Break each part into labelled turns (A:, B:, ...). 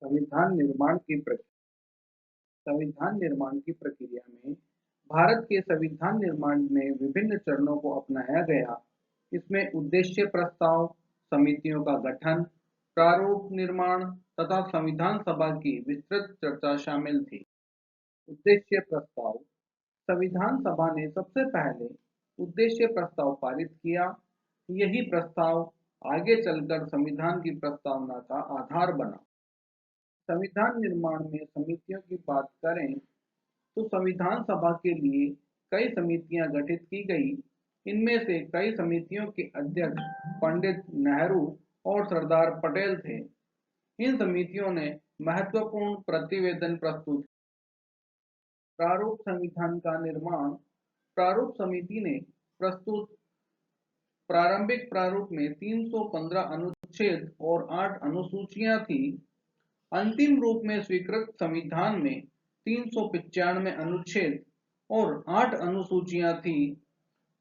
A: संविधान निर्माण की प्रक्रिया में भारत के संविधान निर्माण में विभिन्न चरणों को अपनाया गया। इसमें उद्देश्य प्रस्ताव, समितियों का गठन, प्रारूप निर्माण तथा संविधान सभा की विस्तृत चर्चा शामिल थी। उद्देश्य प्रस्ताव। संविधान सभा ने सबसे पहले उद्देश्य प्रस्ताव पारित किया। यही प्रस्ताव आगे चलकर संविधान की प्रस्तावना का आधार बना। संविधान निर्माण में समितियों की बात करें तो संविधान सभा के लिए कई समितियां गठित की गई। इनमें से कई समितियों के अध्यक्ष पंडित नेहरू और सरदार पटेल थे। इन समितियों ने महत्वपूर्ण प्रतिवेदन प्रस्तुत। प्रारूप संविधान का निर्माण। प्रारूप समिति ने प्रस्तुत प्रारंभिक प्रारूप में 315 अनुच्छेद और 8 अनुसूचियां थी। अंतिम रूप में स्वीकृत संविधान में 395 अनुच्छेद और 8 अनुसूचियां थी।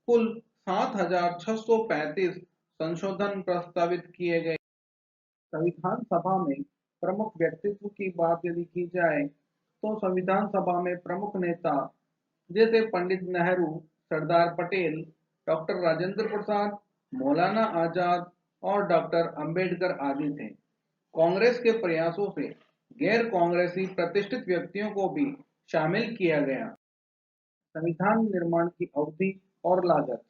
A: कुल 7,635 संशोधन प्रस्तावित किए गए। संविधान सभा में प्रमुख व्यक्तित्व की बात यदि की जाए तो संविधान सभा में प्रमुख नेता जैसे पंडित नेहरू, सरदार पटेल, डॉक्टर राजेंद्र प्रसाद, मौलाना आजाद और डॉक्टर अंबेडकर आदि थे। कांग्रेस के प्रयासों से गैर कांग्रेसी प्रतिष्ठित व्यक्तियों को भी शामिल किया गया। संविधान निर्माण की अवधि और लागत।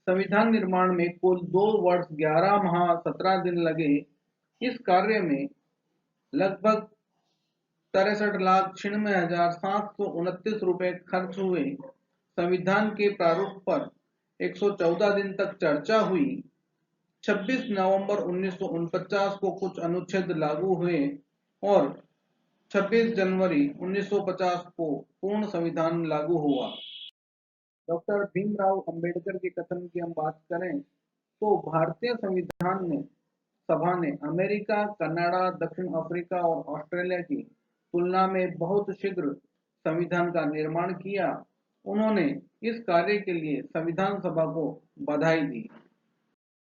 A: संविधान निर्माण में कुल 2 वर्ष 11 माह 17 दिन लगे। इस कार्य में लगभग 63,96,729 रुपए खर्च हुए। संविधान के प्रारूप पर 114 दिन तक चर्चा हुई। 26 नवंबर 1949 को कुछ अनुच्छेद लागू हुए और 26 जनवरी 1950 को पूर्ण संविधान लागू हुआ। डॉक्टर भीमराव अंबेडकर के कथन की हम बात करें तो भारतीय संविधान ने सभा ने अमेरिका, कनाडा, दक्षिण अफ्रीका और ऑस्ट्रेलिया की तुलना में बहुत शीघ्र संविधान का निर्माण किया। उन्होंने इस कार्य के लिए संविधान सभा को बधाई दी।